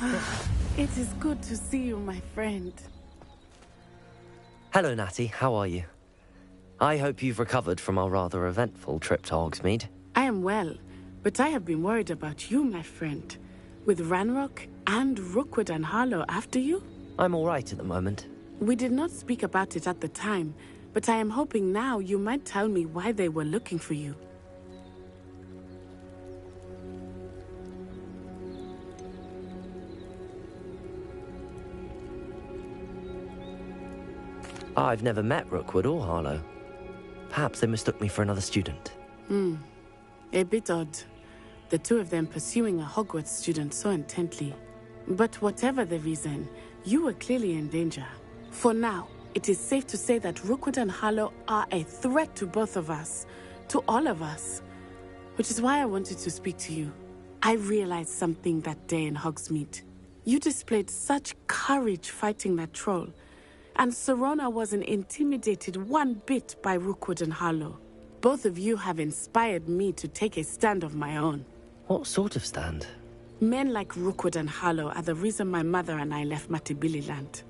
It is good to see you, my friend. Hello, Natty. How are you? I hope you've recovered from our rather eventful trip to Hogsmeade. I am well, but I have been worried about you, my friend. With Ranrock and Rookwood and Harlow after you? I'm all right at the moment. We did not speak about it at the time, but I am hoping now you might tell me why they were looking for you. I've never met Rookwood or Harlow. Perhaps they mistook me for another student. A bit odd. The two of them pursuing a Hogwarts student so intently. But whatever the reason, you were clearly in danger. For now, it is safe to say that Rookwood and Harlow are a threat to both of us. To all of us. Which is why I wanted to speak to you. I realized something that day in Hogsmeade. You displayed such courage fighting that troll. And Serona wasn't intimidated one bit by Rookwood and Harlow. Both of you have inspired me to take a stand of my own. What sort of stand? Men like Rookwood and Harlow are the reason my mother and I left Matibili land.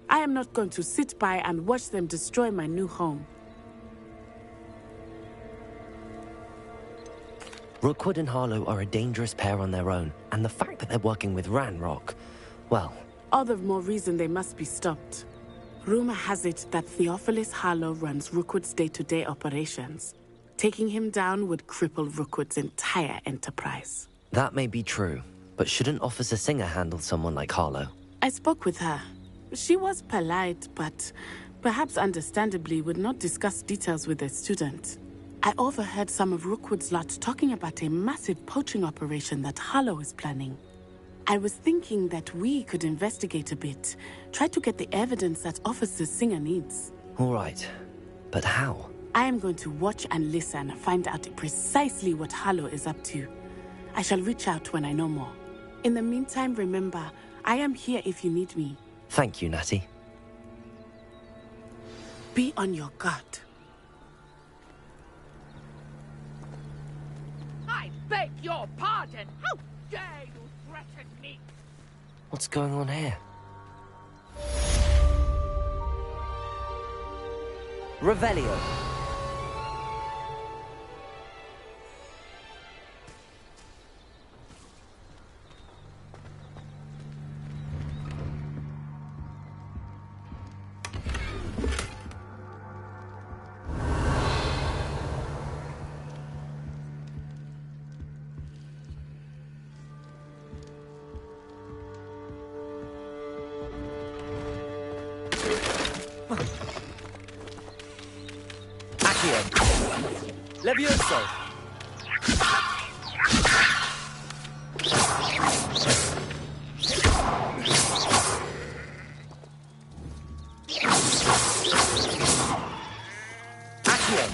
I am not going to sit by and watch them destroy my new home. Rookwood and Harlow are a dangerous pair on their own, and the fact that they're working with Ranrock, well... All the more reason they must be stopped. Rumor has it that Theophilus Harlow runs Rookwood's day-to-day operations. Taking him down would cripple Rookwood's entire enterprise. That may be true, but shouldn't Officer Singer handle someone like Harlow? I spoke with her. She was polite, but perhaps understandably would not discuss details with a student. I overheard some of Rookwood's lot talking about a massive poaching operation that Harlow is planning. I was thinking that we could investigate a bit, try to get the evidence that Officer Singer needs. All right, but how? I am going to watch and listen, find out precisely what Harlow is up to. I shall reach out when I know more. In the meantime, remember, I am here if you need me. Thank you, Natty. Be on your guard. I beg your pardon! How dare you threaten me? What's going on here? Revelio. Levioso! Accio!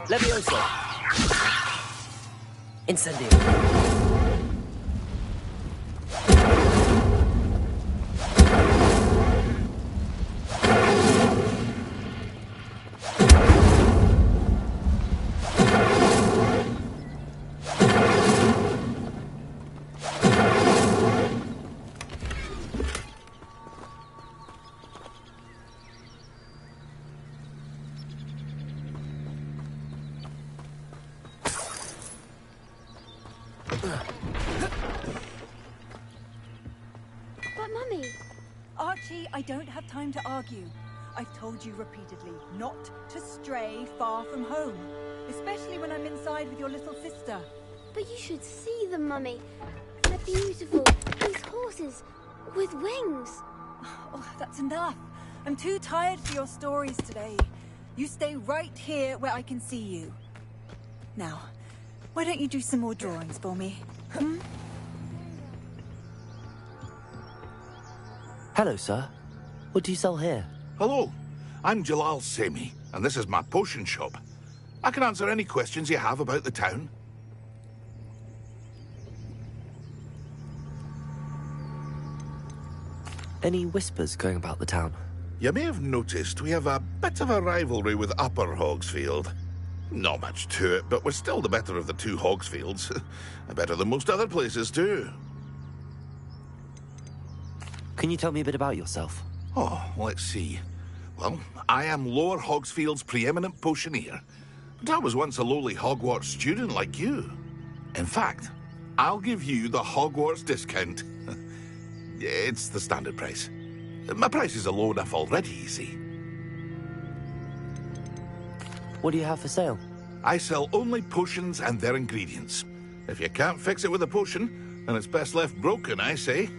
Levioso! Incendio! But Mummy... Archie, I don't have time to argue. I've told you repeatedly not to stray far from home. Especially when I'm inside with your little sister. But you should see them, Mummy. They're beautiful. These horses with wings. Oh, that's enough. I'm too tired for your stories today. You stay right here where I can see you. Now, why don't you do some more drawings for me? Hmm? Hello, sir. What do you sell here? Hello, I'm Jalal Semi, and this is my potion shop. I can answer any questions you have about the town. Any whispers going about the town? You may have noticed we have a bit of a rivalry with Upper Hogsfield. Not much to it, but we're still the better of the two Hogsfields. Better than most other places, too. Can you tell me a bit about yourself? Oh, let's see. Well, I am Lower Hogsfield's preeminent potioneer. But I was once a lowly Hogwarts student like you. In fact, I'll give you the Hogwarts discount. It's the standard price. My prices are low enough already, you see. What do you have for sale? I sell only potions and their ingredients. If you can't fix it with a potion, then it's best left broken, I say.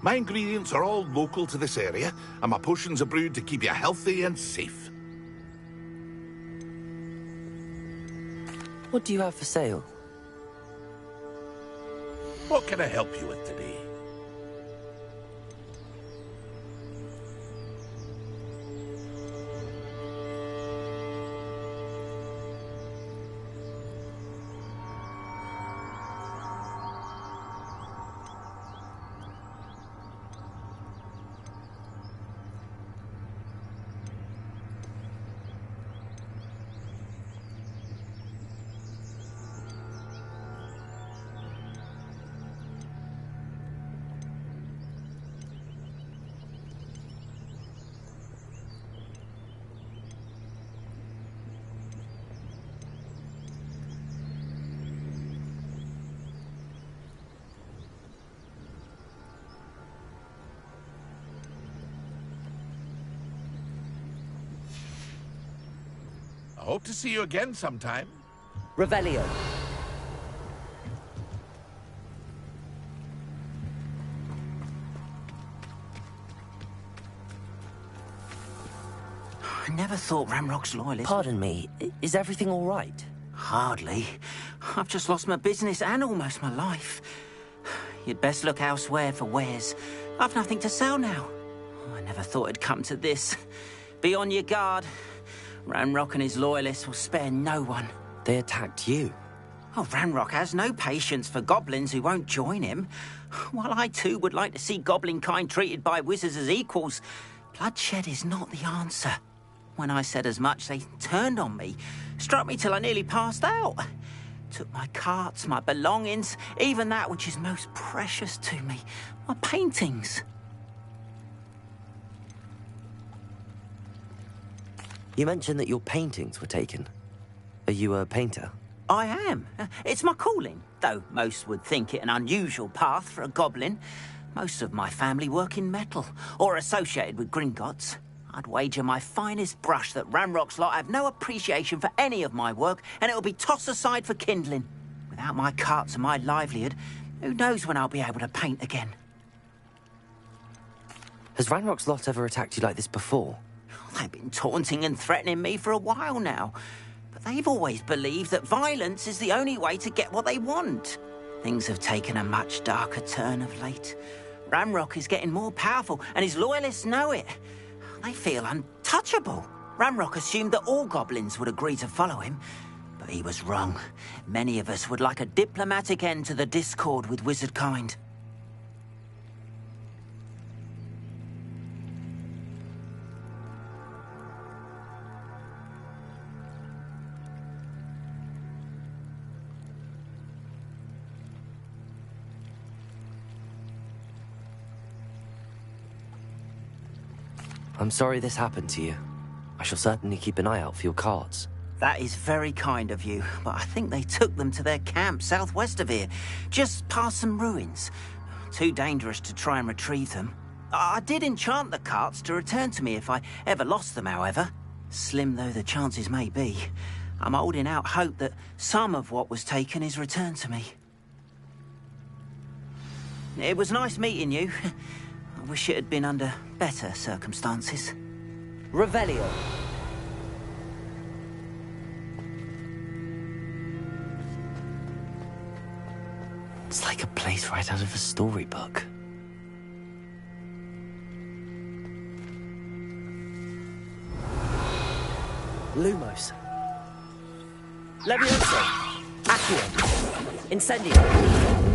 My ingredients are all local to this area, and my potions are brewed to keep you healthy and safe. What do you have for sale? What can I help you with today? I hope to see you again sometime. Revelio. I never thought Ramrock's loyalist... Pardon me, is everything all right? Hardly. I've just lost my business and almost my life. You'd best look elsewhere for wares. I've nothing to sell now. I never thought it'd come to this. Be on your guard. Ranrock and his loyalists will spare no one. They attacked you. Oh, Ranrock has no patience for goblins who won't join him. While I too would like to see goblin kind treated by wizards as equals, bloodshed is not the answer. When I said as much, they turned on me, struck me till I nearly passed out. Took my carts, my belongings, even that which is most precious to me, my paintings. You mentioned that your paintings were taken. Are you a painter? I am. It's my calling, though most would think it an unusual path for a goblin. Most of my family work in metal, or associated with Gringotts. I'd wager my finest brush that Ranrock's lot have no appreciation for any of my work, and it'll be tossed aside for kindling. Without my carts and my livelihood, who knows when I'll be able to paint again. Has Ranrock's lot ever attacked you like this before? They've been taunting and threatening me for a while now, but they've always believed that violence is the only way to get what they want. Things have taken a much darker turn of late. Ranrock is getting more powerful, and his loyalists know it. They feel untouchable. Ranrock assumed that all goblins would agree to follow him, but he was wrong. Many of us would like a diplomatic end to the discord with wizard kind. I'm sorry this happened to you. I shall certainly keep an eye out for your carts. That is very kind of you, but I think they took them to their camp southwest of here, just past some ruins. Too dangerous to try and retrieve them. I did enchant the carts to return to me if I ever lost them, however. Slim though the chances may be, I'm holding out hope that some of what was taken is returned to me. It was nice meeting you. I wish it had been under better circumstances. Revelio. It's like a place right out of a storybook. Lumos. Levioso. Accio. Incendio.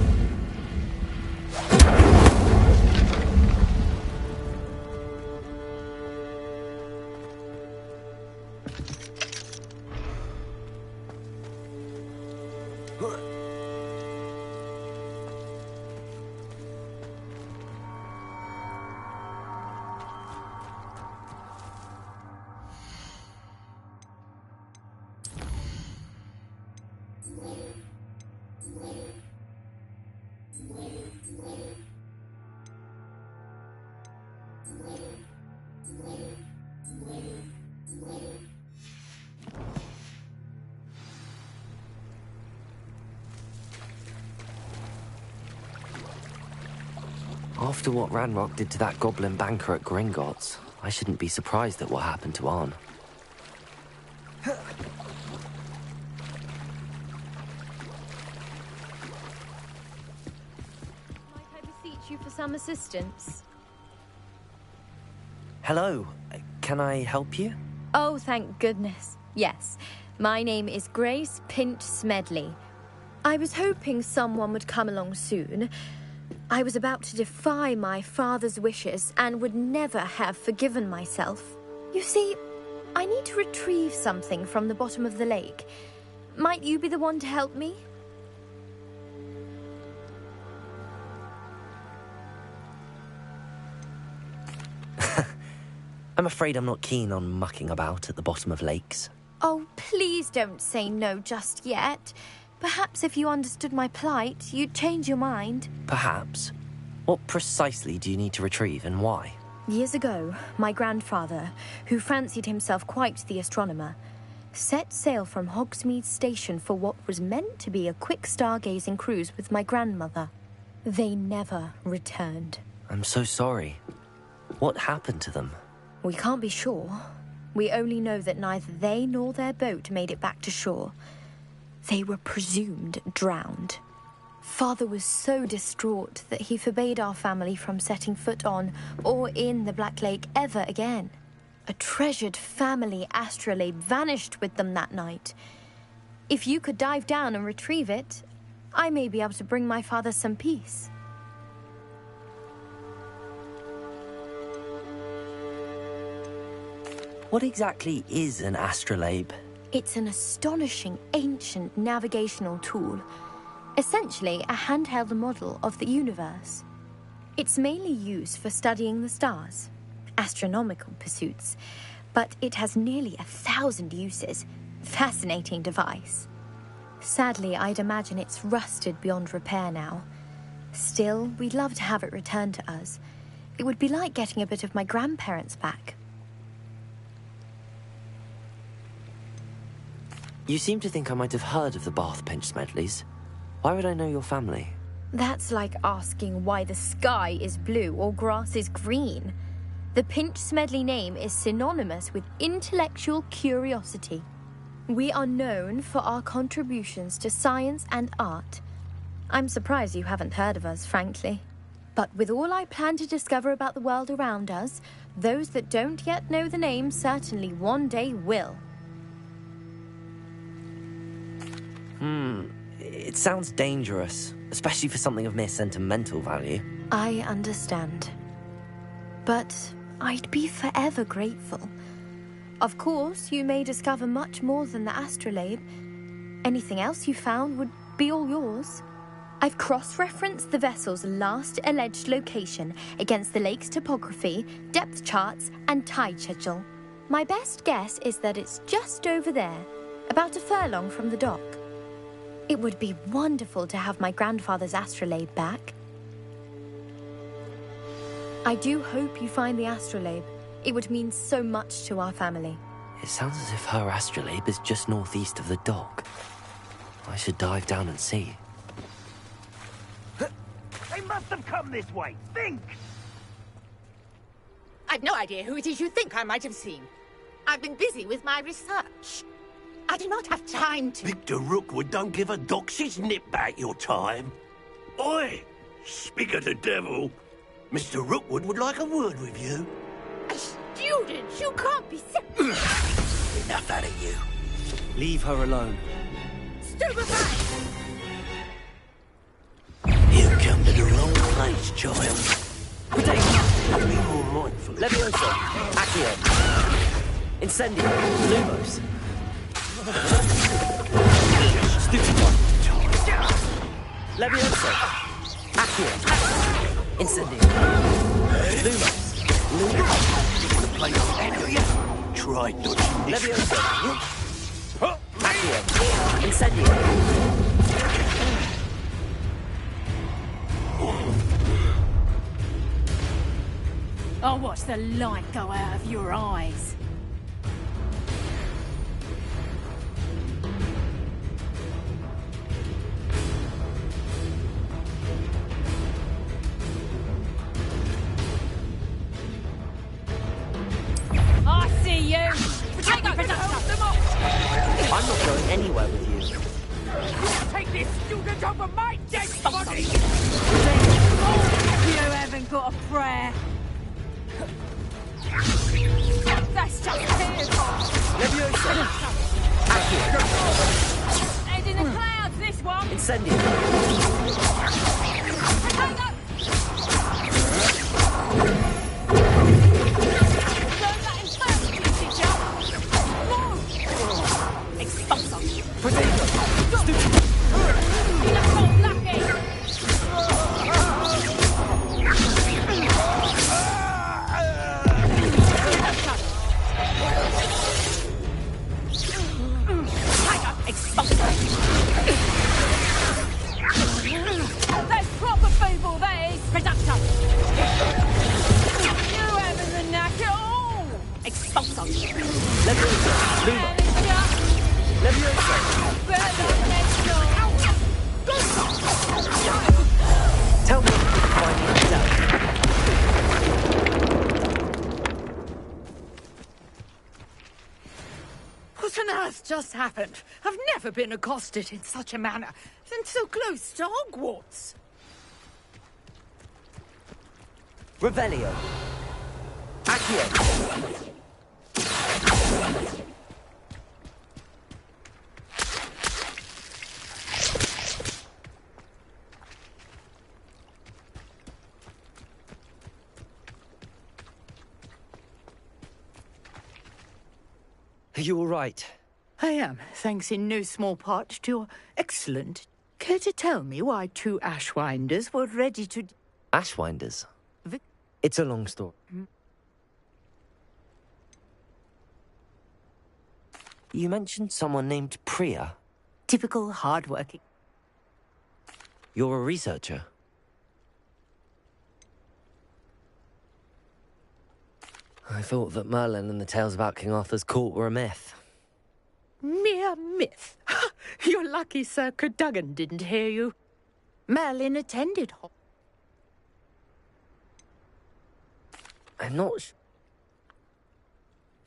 After what Ranrock did to that goblin banker at Gringotts, I shouldn't be surprised at what happened to Arn. Might I beseech you for some assistance? Hello, can I help you? Oh, thank goodness. Yes, my name is Grace Pinch Smedley. I was hoping someone would come along soon. I was about to defy my father's wishes and would never have forgiven myself. You see, I need to retrieve something from the bottom of the lake. Might you be the one to help me? I'm afraid I'm not keen on mucking about at the bottom of lakes. Oh, please don't say no just yet. Perhaps if you understood my plight, you'd change your mind. Perhaps. What precisely do you need to retrieve and why? Years ago, my grandfather, who fancied himself quite the astronomer, set sail from Hogsmeade Station for what was meant to be a quick stargazing cruise with my grandmother. They never returned. I'm so sorry. What happened to them? We can't be sure. We only know that neither they nor their boat made it back to shore. They were presumed drowned. Father was so distraught that he forbade our family from setting foot on or in the Black Lake ever again. A treasured family astrolabe vanished with them that night. If you could dive down and retrieve it, I may be able to bring my father some peace. What exactly is an astrolabe? It's an astonishing ancient navigational tool. Essentially, a handheld model of the universe. It's mainly used for studying the stars, astronomical pursuits, but it has nearly 1,000 uses. Fascinating device. Sadly, I'd imagine it's rusted beyond repair now. Still, we'd love to have it returned to us. It would be like getting a bit of my grandparents back. You seem to think I might have heard of the Bath Pinch Smedleys. Why would I know your family? That's like asking why the sky is blue or grass is green. The Pinch Smedley name is synonymous with intellectual curiosity. We are known for our contributions to science and art. I'm surprised you haven't heard of us, frankly. But with all I plan to discover about the world around us, those that don't yet know the name certainly one day will. It sounds dangerous, especially for something of mere sentimental value. I understand. But I'd be forever grateful. Of course, you may discover much more than the astrolabe. Anything else you found would be all yours. I've cross-referenced the vessel's last alleged location against the lake's topography, depth charts, and tide schedule. My best guess is that it's just over there, about a furlong from the dock. It would be wonderful to have my grandfather's astrolabe back. I do hope you find the astrolabe. It would mean so much to our family. It sounds as if her astrolabe is just northeast of the dock. I should dive down and see. They must have come this way. Think! I've no idea who it is you think I might have seen. I've been busy with my research. I do not have time to... Victor Rookwood don't give a doxy's nip back your time. Oi! Speak of the devil. Mr. Rookwood would like a word with you. A student? You can't be Enough out of you. Leave her alone. Stupefied! You come to the wrong place, child. Be more mindful. Levioso! Accio! Incendio! Lumos! Just stick to one, child. Levioso! Accio! Incendio! Lumos! Try dodging this. Levioso! Accio! Incendio! I'll watch the light go out of your eyes. I see you! Potato! I'm not going anywhere with you. Take this student over my dead body! You haven't got a prayer. That's just terrible! Levioso! Accio! Head in the clouds, this one! Incendio! Potato! Don't let him burn you, teacher! No! Expulso! Potato! You're so lucky! That's proper people, that is! Reductor! You haven't the knack at all! Expulso! Levioso! Luma! Levioso! Tell me if you can find me yourself. What on earth just happened? I've never been accosted in such a manner, and so close to Hogwarts. Revelio! Accio! Are you all right? I am, thanks in no small part to your excellent. Care to tell me why two Ashwinders were ready to... Ashwinders? It's a long story. You mentioned someone named Priya. Typical hard-working. You're a researcher. I thought that Merlin and the tales about King Arthur's court were a myth. Mere myth. You're lucky Sir Cadogan didn't hear you. Merlin attended Hogwarts. I'm not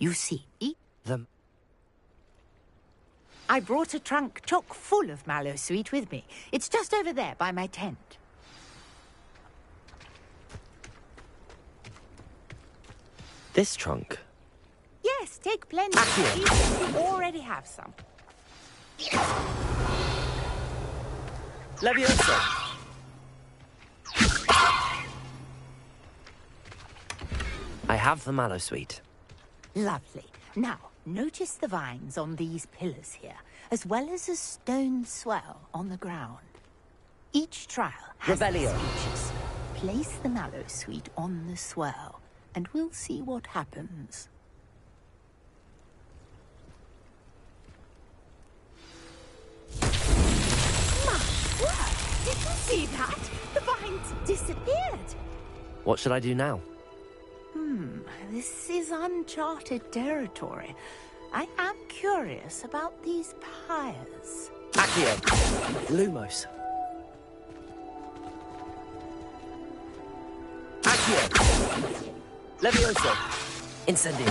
You see, them. I brought a trunk chock full of mallow sweet with me. It's just over there by my tent. This trunk? Yes, take plenty. Accio. Even if you already have some. Levioso! I have the mallow sweet. Lovely. Now, notice the vines on these pillars here, as well as a stone swell on the ground. Each trial has Revelio. these features. Place the mallow sweet on the swell, and we'll see what happens. My word! Did you see that? The vines disappeared. What should I do now? This is uncharted territory. I am curious about these pyres. Accio! Lumos! Accio! Levioso! Incendio!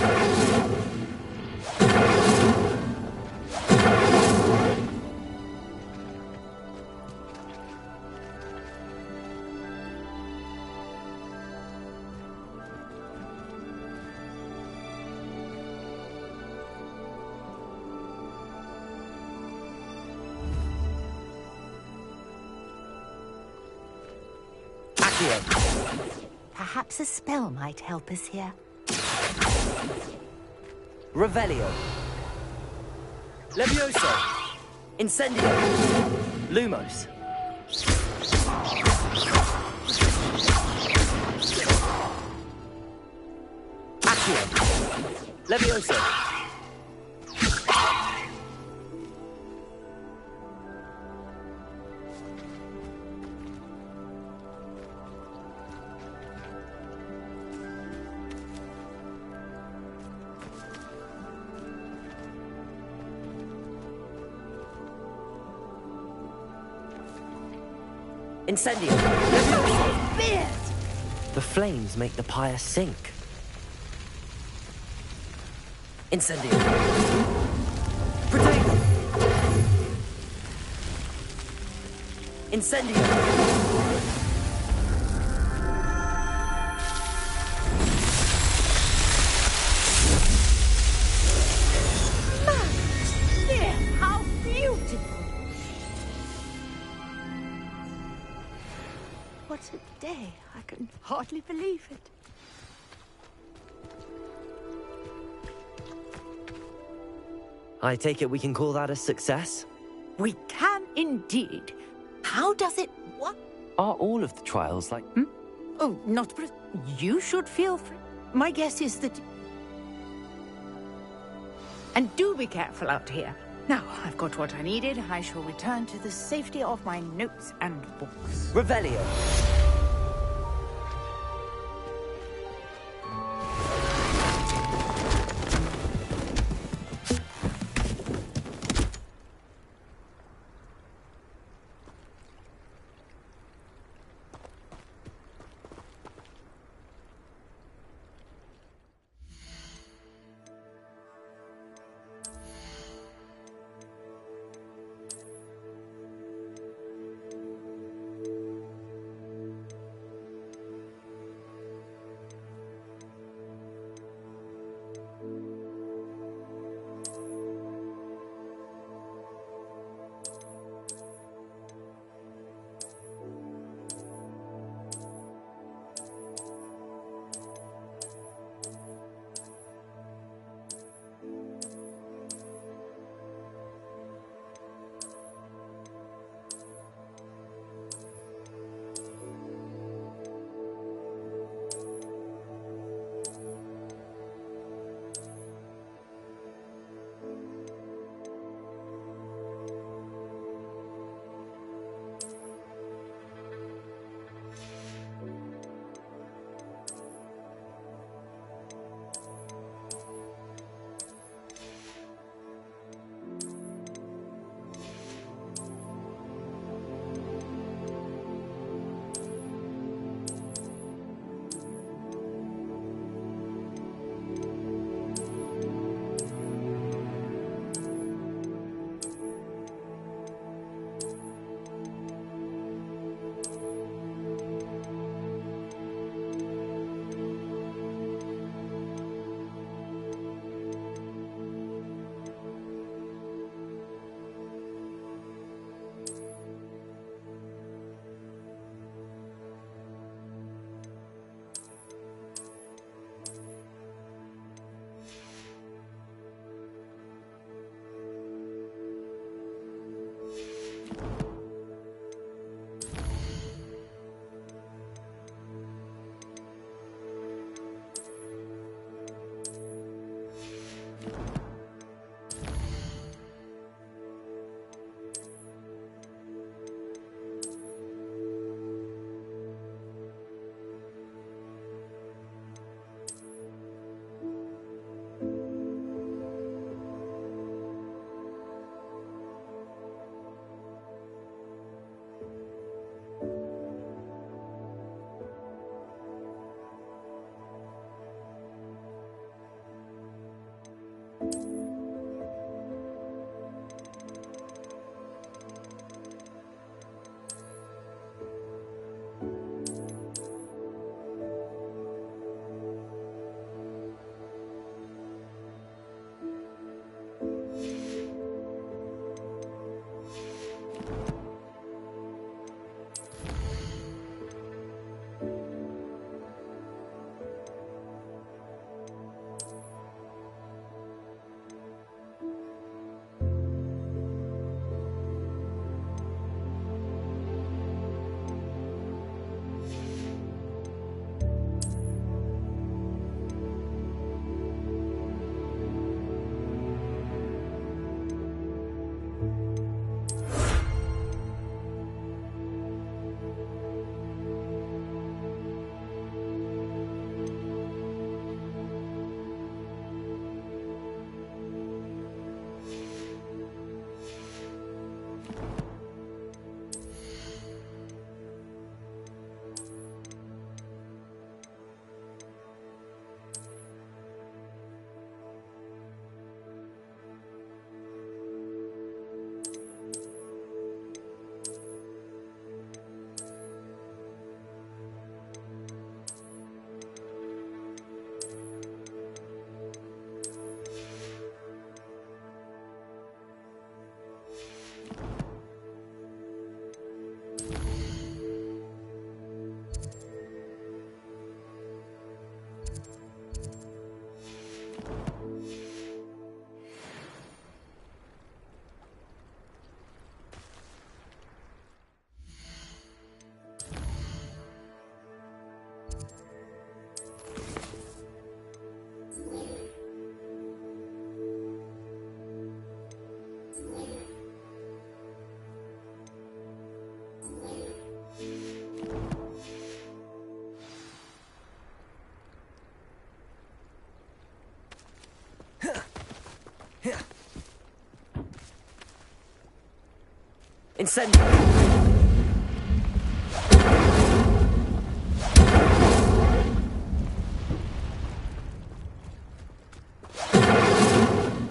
Perhaps a spell might help us here. Revelio! Levioso! Incendio! Lumos. Accio. Levioso. Incendio. The flames make the pyre sink. Incendio. Potato. Incendio. How beautiful! What a day. I can hardly believe it. I take it we can call that a success? We can indeed. How does it... what? Are all of the trials like... Oh, not... You should feel free. My guess is that... And do be careful out here. Now, I've got what I needed. I shall return to the safety of my notes and books. Revelio. Incendio!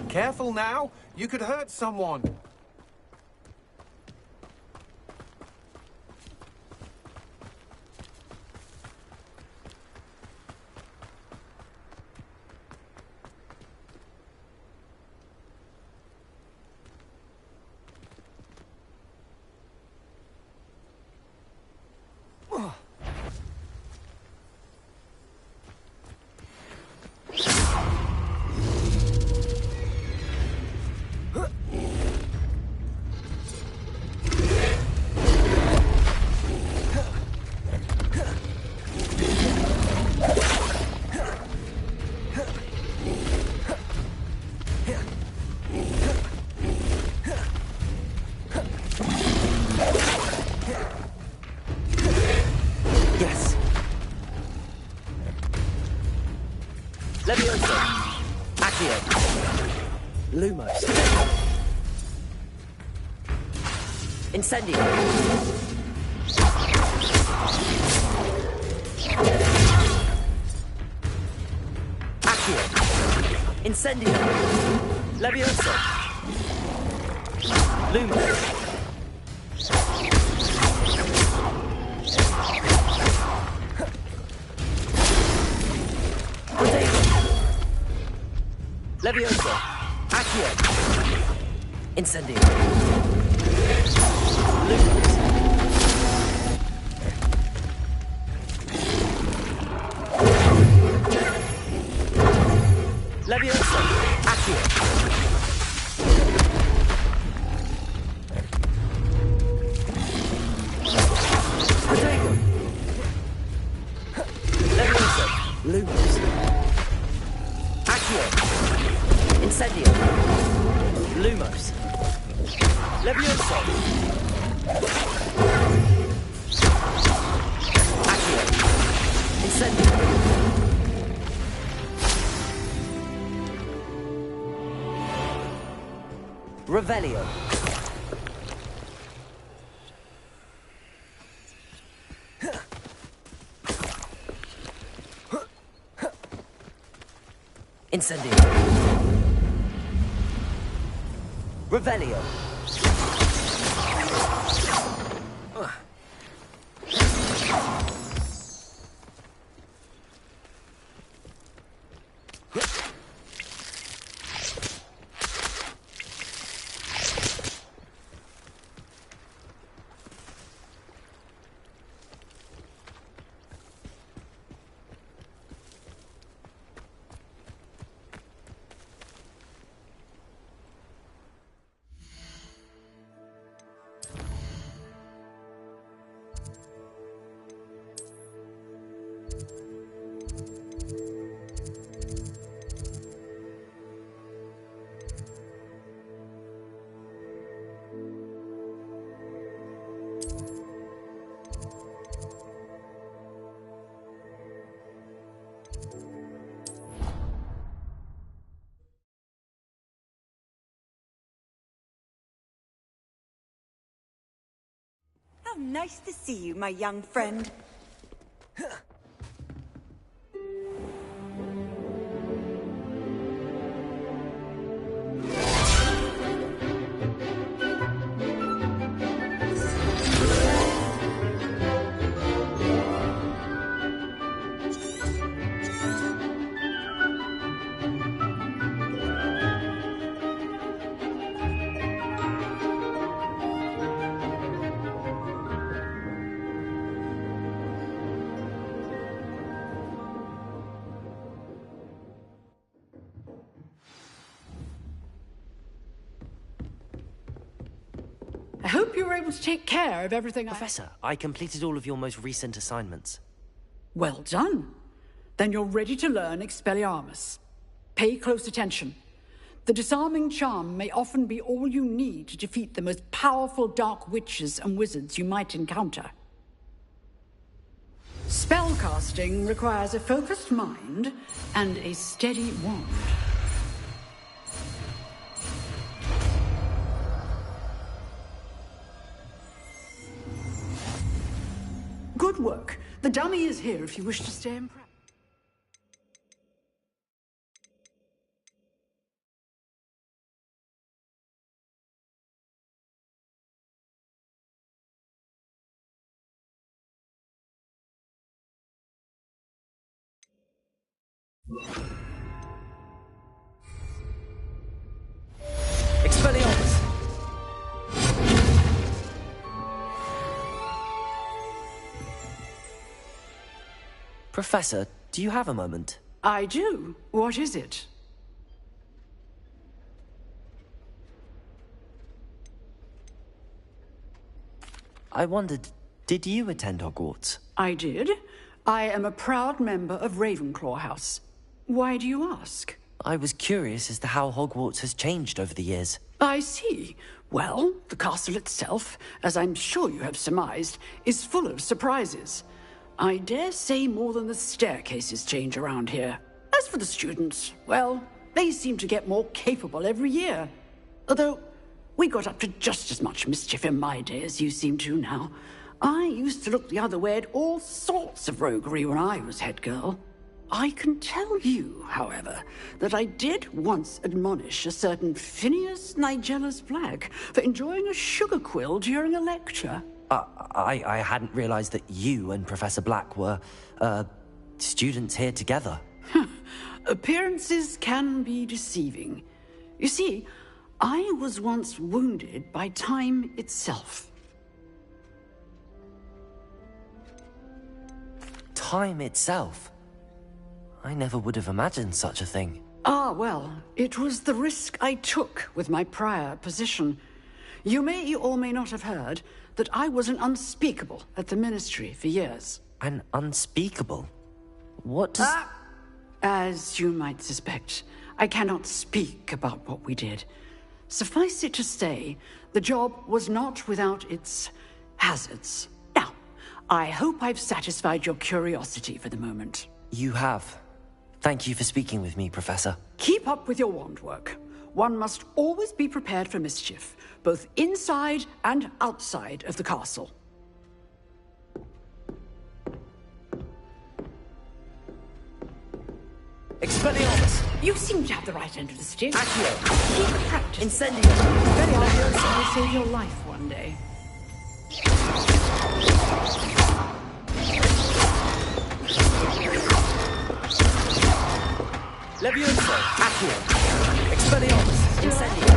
Careful now! You could hurt someone! Lumos. Incendio. Accio. Incendio. Levioso. Lumos. Levioso. Accio. Incendio. Lumos. Levioso. Accio. Protego. Levioso. Lumos. Accio. Incendio. Lumos. Levioso. Accio. Incendio. Revelio. Incendio. Revelio. How nice to see you, my young friend. I hope you were able to take care of everything. Professor, I completed all of your most recent assignments. Well done. Then you're ready to learn Expelliarmus. Pay close attention. The disarming charm may often be all you need to defeat the most powerful dark witches and wizards you might encounter. Spellcasting requires a focused mind and a steady wand. Good work. The dummy is here if you wish to stay and practice. Expelliarmus! Professor, do you have a moment? I do. What is it? I wondered, did you attend Hogwarts? I did. I am a proud member of Ravenclaw House. Why do you ask? I was curious as to how Hogwarts has changed over the years. I see. Well, the castle itself, as I'm sure you have surmised, is full of surprises. I dare say more than the staircases change around here. As for the students, well, they seem to get more capable every year. Although, we got up to just as much mischief in my day as you seem to now. I used to look the other way at all sorts of roguery when I was head girl. I can tell you, however, that I did once admonish a certain Phineas Nigella's Black for enjoying a sugar quill during a lecture. I hadn't realized that you and Professor Black were, students here together. Appearances can be deceiving. You see, I was once wounded by time itself. Time itself? I never would have imagined such a thing. Ah, well, it was the risk I took with my prior position. You may or may not have heard that I was an unspeakable at the Ministry for years. An unspeakable? What does... As you might suspect, I cannot speak about what we did. Suffice it to say, the job was not without its hazards. Now, I hope I've satisfied your curiosity for the moment. You have. Thank you for speaking with me, Professor. Keep up with your wand work. One must always be prepared for mischief, both inside and outside of the castle. Expelliarmus! You seem to have the right end of the stick. Accio! Keep practicing. Incendio! Very obvious I will save your life one day. Levioso! Accio! Expelliarmus! Incendio!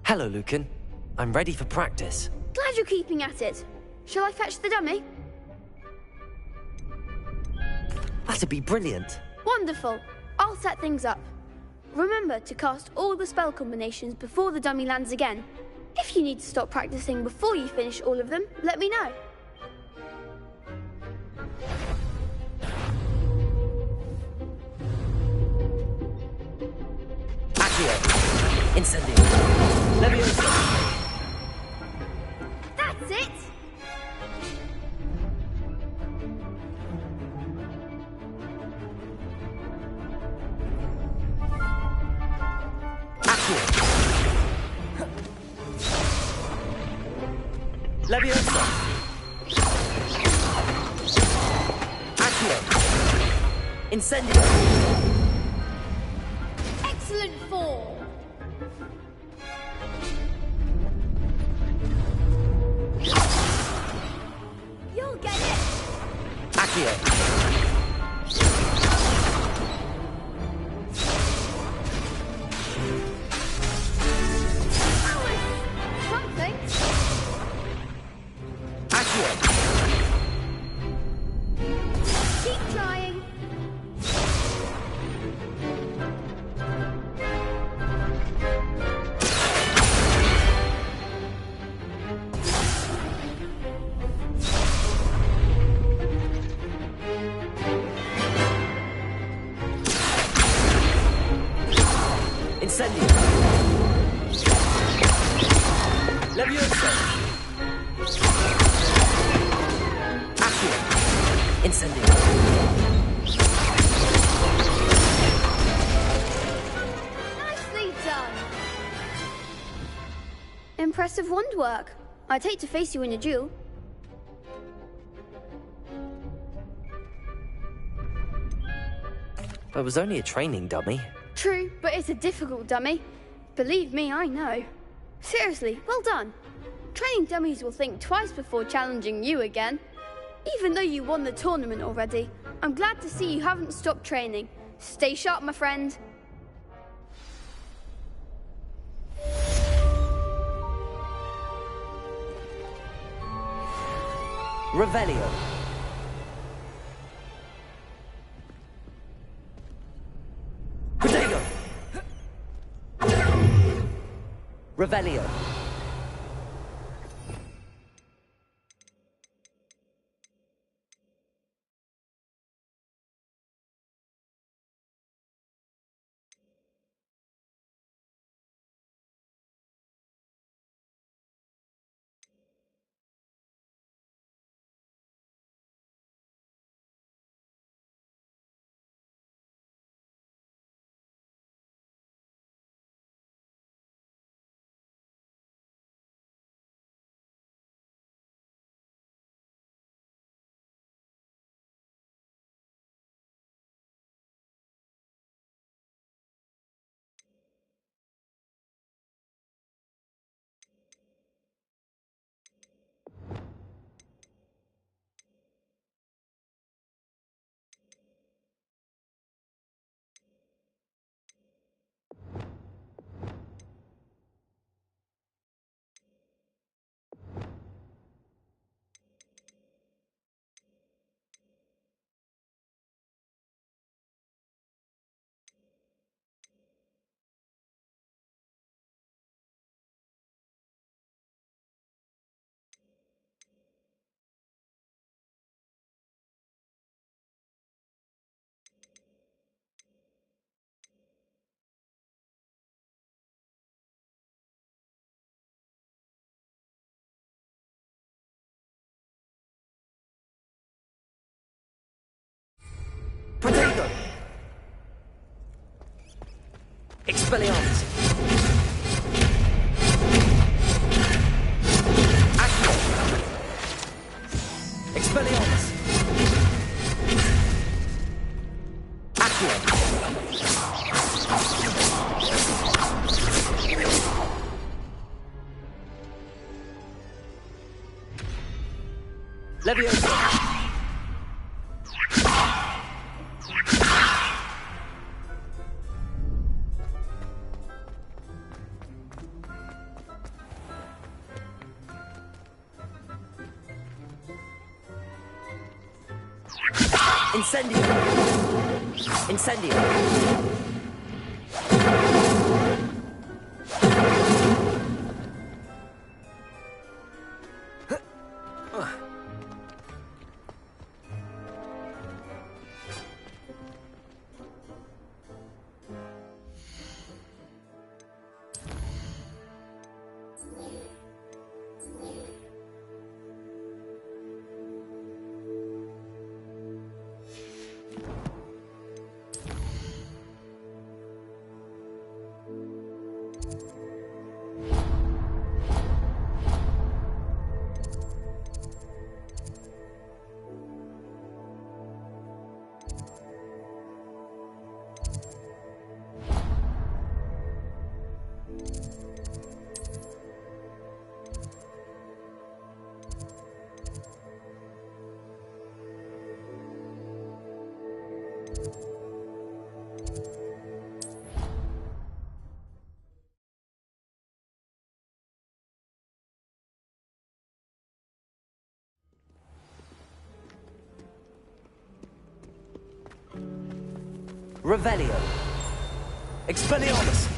Hello, Lucan. I'm ready for practice. Glad you're keeping at it. Shall I fetch the dummy? That'd be brilliant. Wonderful. I'll set things up. Remember to cast all the spell combinations before the dummy lands again. If you need to stop practicing before you finish all of them, let me know. Accio! Incendio! Levioso! That's it! Leviosa! Accio! Incendio! Excellent form! You'll get it! Accio! Something. Accio! Keep trying. Incendio! Leviosa! Accio! Incendio! Nicely done. Impressive wand work. I'd hate to face you in a duel. It was only a training dummy. True, but it's a difficult dummy. Believe me, I know. Seriously, well done. Training dummies will think twice before challenging you again. Even though you won the tournament already, I'm glad to see you haven't stopped training. Stay sharp, my friend. Revelio! Protego! Revelio! Protego! Expelliarmus! Accio! Expelliarmus! Accio! Leviosa! Incendio! Incendio! Revelio. Expelliarmus.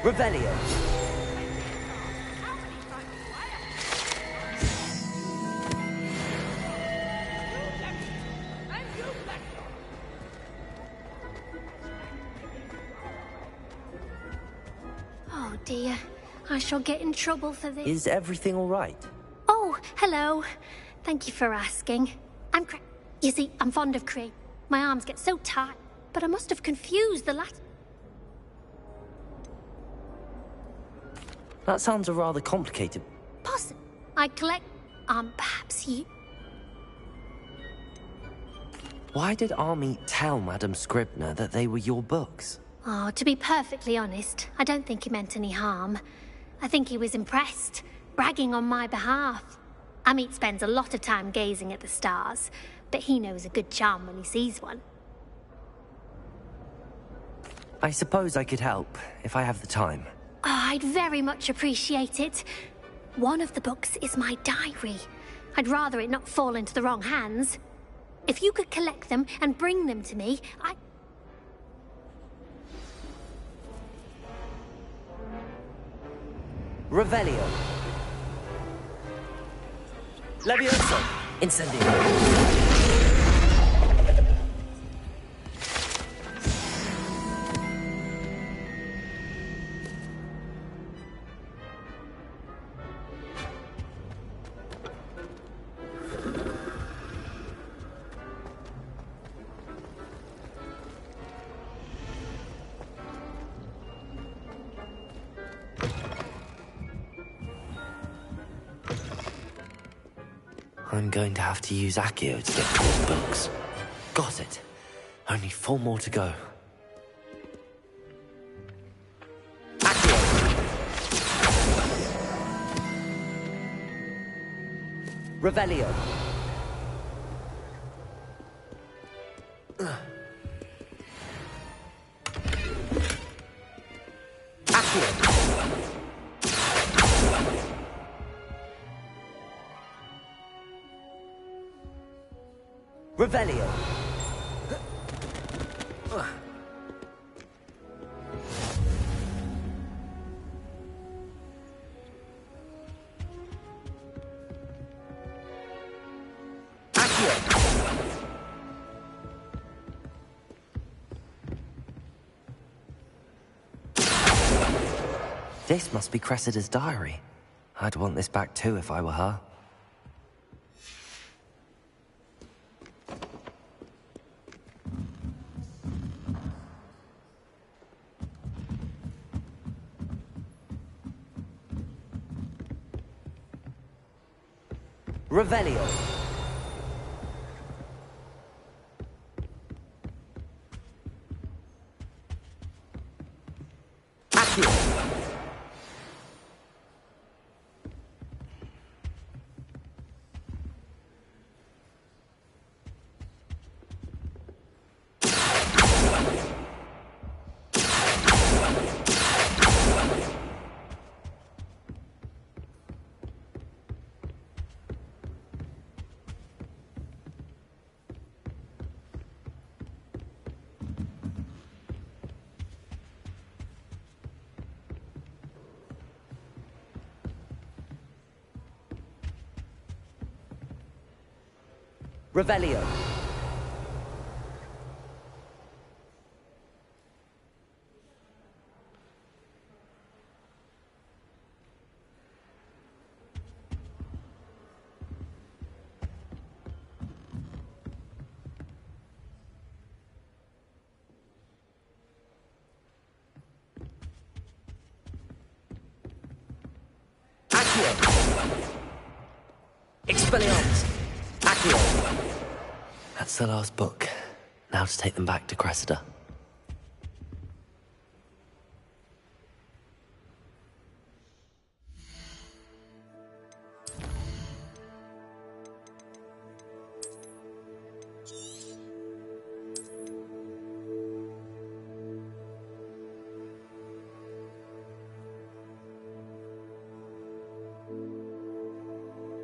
Revelio. Oh dear, I shall get in trouble for this. Is everything all right? Oh, hello. Thank you for asking. You see, I'm fond of create. My arms get so tight, but I must have confused the last. That sounds a rather complicated. Possible. I collect. Perhaps you. Why did Army tell Madame Scribner that they were your books? Oh, to be perfectly honest, I don't think he meant any harm. I think he was impressed, bragging on my behalf. Amit spends a lot of time gazing at the stars, but he knows a good charm when he sees one. I suppose I could help, if I have the time. Oh, I'd very much appreciate it. One of the books is my diary. I'd rather it not fall into the wrong hands. If you could collect them and bring them to me, Revelio. Levioso. Incendio. I'm going to have to use Accio to get to those books. Got it. Only 4 more to go. Accio! Revelio. Accio! Revelio. Accio. This must be Cressida's diary. I'd want this back too if I were her. Revelio. Accio. Revelio. Expelliarmus! Accio. That's the last book. Now to take them back to Cressida.